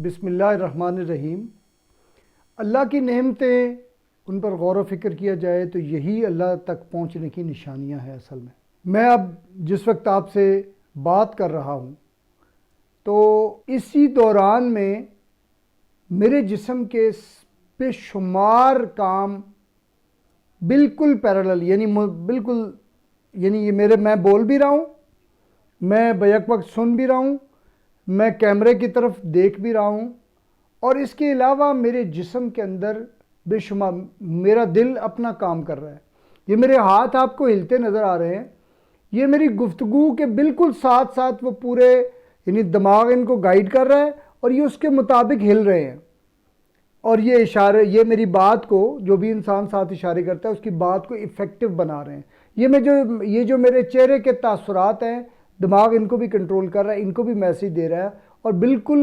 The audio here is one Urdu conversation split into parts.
بسم اللہ الرحمن الرحیم۔ اللہ کی نعمتیں ان پر غور و فکر کیا جائے تو یہی اللہ تک پہنچنے کی نشانیاں ہیں۔ اصل میں اب جس وقت آپ سے بات کر رہا ہوں تو اسی دوران میں میرے جسم کے بے شمار کام بالکل پیرالل یعنی میں بول بھی رہا ہوں، میں بیک وقت سن بھی رہا ہوں، میں کیمرے کی طرف دیکھ بھی رہا ہوں، اور اس کے علاوہ میرے جسم کے اندر بے شمار میرا دل اپنا کام کر رہا ہے۔ یہ میرے ہاتھ آپ کو ہلتے نظر آ رہے ہیں، یہ میری گفتگو کے بالکل ساتھ ساتھ وہ پورے یعنی دماغ ان کو گائیڈ کر رہا ہے اور یہ اس کے مطابق ہل رہے ہیں، اور یہ اشارے یہ میری بات کو جو بھی انسان ساتھ اشارے کرتا ہے اس کی بات کو افیکٹو بنا رہے ہیں۔ یہ جو میرے چہرے کے تاثرات ہیں، دماغ ان کو بھی کنٹرول کر رہا ہے، ان کو بھی میسیج دے رہا ہے، اور بالکل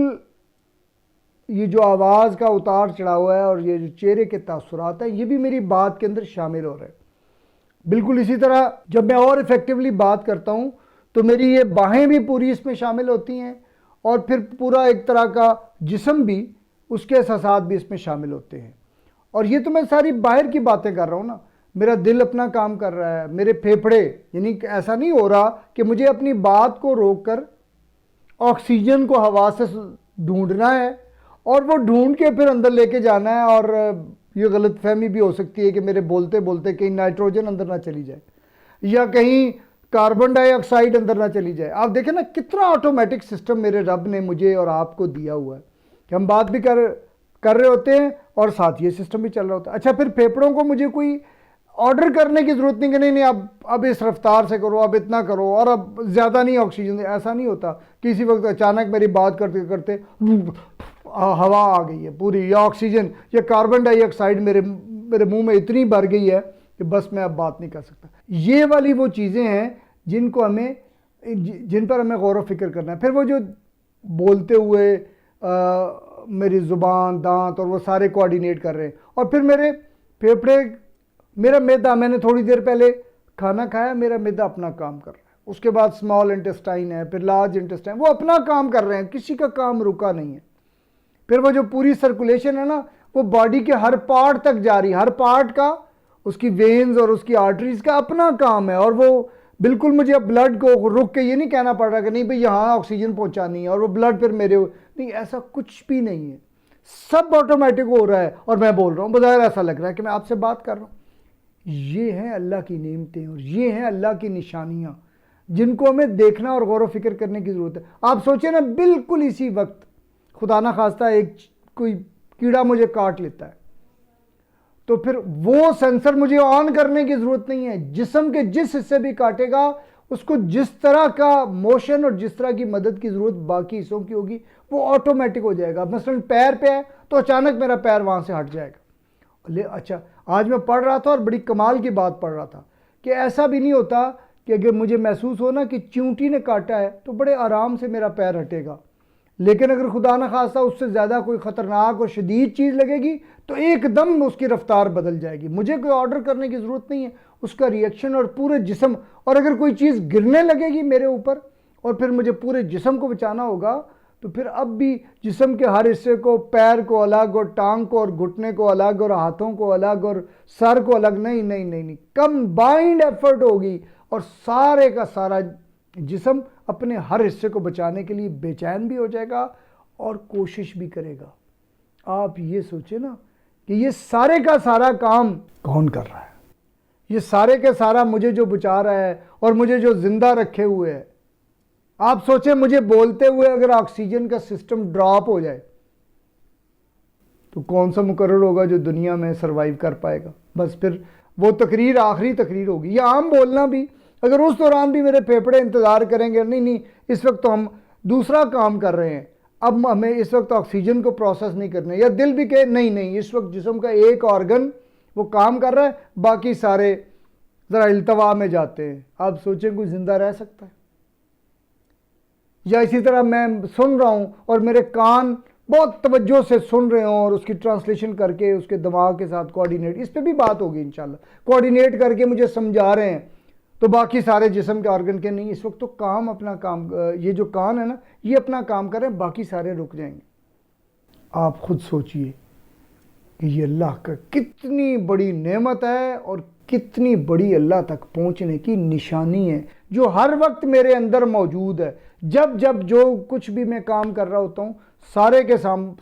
یہ جو آواز کا اتار چڑھا ہوا ہے اور یہ جو چہرے کے تاثرات ہیں یہ بھی میری بات کے اندر شامل ہو رہے ہیں۔ بالکل اسی طرح جب میں اور افیکٹولی بات کرتا ہوں تو میری یہ باہیں بھی پوری اس میں شامل ہوتی ہیں، اور پھر پورا ایک طرح کا جسم بھی، اس کے احساسات بھی اس میں شامل ہوتے ہیں۔ اور یہ تو میں ساری باہر کی باتیں کر رہا ہوں نا، میرا دل اپنا کام کر رہا ہے، میرے پھیپھڑے، یعنی ایسا نہیں ہو رہا کہ مجھے اپنی بات کو روک کر آکسیجن کو ہوا سے ڈھونڈنا ہے اور وہ ڈھونڈ کے پھر اندر لے کے جانا ہے، اور یہ غلط فہمی بھی ہو سکتی ہے کہ میرے بولتے بولتے کہیں نائٹروجن اندر نہ چلی جائے یا کہیں کاربن ڈائی آکسائڈ اندر نہ چلی جائے۔ آپ دیکھیں نا کتنا آٹومیٹک سسٹم میرے رب نے مجھے اور آپ کو دیا ہوا ہے کہ ہم بات بھی کر رہے ہوتے ہیں اور ساتھ یہ سسٹم بھی چل رہا ہوتا ہے۔ اچھا، پھر پھیپھڑوں کو مجھے کوئی آرڈر کرنے کی ضرورت نہیں کہ نہیں اب اس رفتار سے کرو، اب اتنا کرو، اور اب زیادہ نہیں آکسیجن دے، ایسا نہیں ہوتا۔ کسی وقت اچانک میری بات کرتے کرتے ہوا آ گئی ہے پوری، یا آکسیجن یا کاربن ڈائی آکسائڈ میرے منہ میں اتنی بھر گئی ہے کہ بس میں اب بات نہیں کر سکتا۔ یہ والی وہ چیزیں ہیں جن پر ہمیں غور و فکر کرنا ہے۔ پھر وہ جو بولتے ہوئے میری زبان، دانت اور وہ سارے کوآرڈینیٹ کر رہے ہیں، اور پھر میرے پھیپھڑے، میرا معدہ، میں نے تھوڑی دیر پہلے کھانا کھایا، میرا معدہ اپنا کام کر رہا ہے، اس کے بعد اسمال انٹسٹائن ہے، پھر لارج انٹسٹائن، وہ اپنا کام کر رہے ہیں، کسی کا کام رکا نہیں ہے۔ پھر وہ جو پوری سرکولیشن ہے نا، وہ باڈی کے ہر پارٹ تک جاری، ہر پارٹ کا، اس کی وینز اور اس کی آرٹریز کا اپنا کام ہے، اور وہ بالکل مجھے اب بلڈ کو رک کے یہ نہیں کہنا پڑ رہا کہ نہیں بھئی یہاں آکسیجن پہنچانی ہے اور وہ بلڈ پھر میرے نہیں، ایسا کچھ بھی نہیں ہے، سب آٹومیٹک ہو رہا ہے، اور میں بول رہا ہوں، بظاہر ایسا لگ رہا ہے کہ میں آپ سے بات کر رہا ہوں۔ یہ ہیں اللہ کی نعمتیں اور یہ ہیں اللہ کی نشانیاں جن کو ہمیں دیکھنا اور غور و فکر کرنے کی ضرورت ہے۔ آپ سوچیں نا، بالکل اسی وقت خدا نہ خواستہ کوئی کیڑا مجھے کاٹ لیتا ہے تو پھر وہ سینسر مجھے آن کرنے کی ضرورت نہیں ہے، جسم کے جس حصے بھی کاٹے گا اس کو جس طرح کا موشن اور جس طرح کی مدد کی ضرورت باقی حصوں کی ہوگی وہ آٹومیٹک ہو جائے گا۔ مثلا پیر پہ ہے تو اچانک میرا پیر وہاں سے ہٹ جائے گا۔ اچھا، آج میں پڑھ رہا تھا اور بڑی کمال کی بات پڑھ رہا تھا کہ ایسا بھی نہیں ہوتا کہ اگر مجھے محسوس ہو نا کہ چیونٹی نے کاٹا ہے تو بڑے آرام سے میرا پیر ہٹے گا، لیکن اگر خدا نہ خواستہ اس سے زیادہ کوئی خطرناک اور شدید چیز لگے گی تو ایک دم اس کی رفتار بدل جائے گی۔ مجھے کوئی آرڈر کرنے کی ضرورت نہیں ہے، اس کا ریئیکشن اور پورے جسم، اور اگر کوئی چیز گرنے لگے گی میرے اوپر اور پھر مجھے پورے جسم کو بچانا ہوگا تو پھر اب بھی جسم کے ہر حصے کو، پیر کو الگ اور ٹانگ کو اور گھٹنے کو الگ اور ہاتھوں کو الگ اور سر کو الگ، نہیں، کمبائنڈ ایفرٹ ہوگی، اور سارے کا سارا جسم اپنے ہر حصے کو بچانے کے لیے بے چین بھی ہو جائے گا اور کوشش بھی کرے گا۔ آپ یہ سوچیں نا کہ یہ سارے کا سارا کام کون کر رہا ہے؟ یہ سارے کا سارا مجھے جو بچا رہا ہے اور مجھے جو زندہ رکھے ہوئے ہے۔ آپ سوچیں مجھے بولتے ہوئے اگر آکسیجن کا سسٹم ڈراپ ہو جائے تو کون سا مقرر ہوگا جو دنیا میں سروائیو کر پائے گا؟ بس پھر وہ تقریر آخری تقریر ہوگی۔ یا عام بولنا بھی، اگر اس دوران بھی میرے پھیپھڑے انتظار کریں گے، نہیں اس وقت تو ہم دوسرا کام کر رہے ہیں، اب ہمیں اس وقت آکسیجن کو پروسیس نہیں کرنے، یا دل بھی کہے نہیں اس وقت جسم کا ایک آرگن وہ کام کر رہا ہے، باقی سارے ذرا التوا میں جاتے ہیں، آپ سوچیں کوئی زندہ رہ سکتا ہے؟ یا اسی طرح میں سن رہا ہوں اور میرے کان بہت توجہ سے سن رہے ہوں اور اس کی ٹرانسلیشن کر کے اس کے دماغ کے ساتھ کوآرڈینیٹ، اس پہ بھی بات ہوگی انشاءاللہ، کوآرڈینیٹ کر کے مجھے سمجھا رہے ہیں، تو باقی سارے جسم کے آرگن کے نہیں، اس وقت تو اپنا کام، یہ جو کان ہے نا یہ اپنا کام کر رہے ہیں، باقی سارے رک جائیں گے۔ آپ خود سوچئے کہ یہ اللہ کا کتنی بڑی نعمت ہے اور کتنی بڑی اللہ تک پہنچنے کی نشانی ہے، جو ہر وقت میرے اندر موجود ہے۔ جب جو کچھ بھی میں کام کر رہا ہوتا ہوں،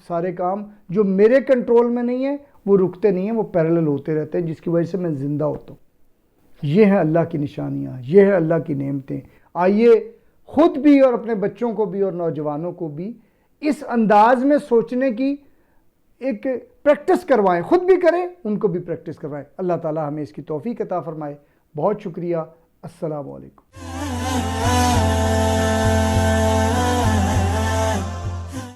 سارے کام جو میرے کنٹرول میں نہیں ہیں وہ رکتے نہیں ہیں، وہ پیرلل ہوتے رہتے ہیں، جس کی وجہ سے میں زندہ ہوتا ہوں۔ یہ ہے اللہ کی نشانیاں، یہ ہے اللہ کی نعمتیں۔ آئیے خود بھی اور اپنے بچوں کو بھی اور نوجوانوں کو بھی اس انداز میں سوچنے کی ایک پریکٹس کروائیں، خود بھی کریں، ان کو بھی پریکٹس کروائیں۔ اللہ تعالی ہمیں اس کی توفیق عطا فرمائے۔ بہت شکریہ۔ السلام علیکم۔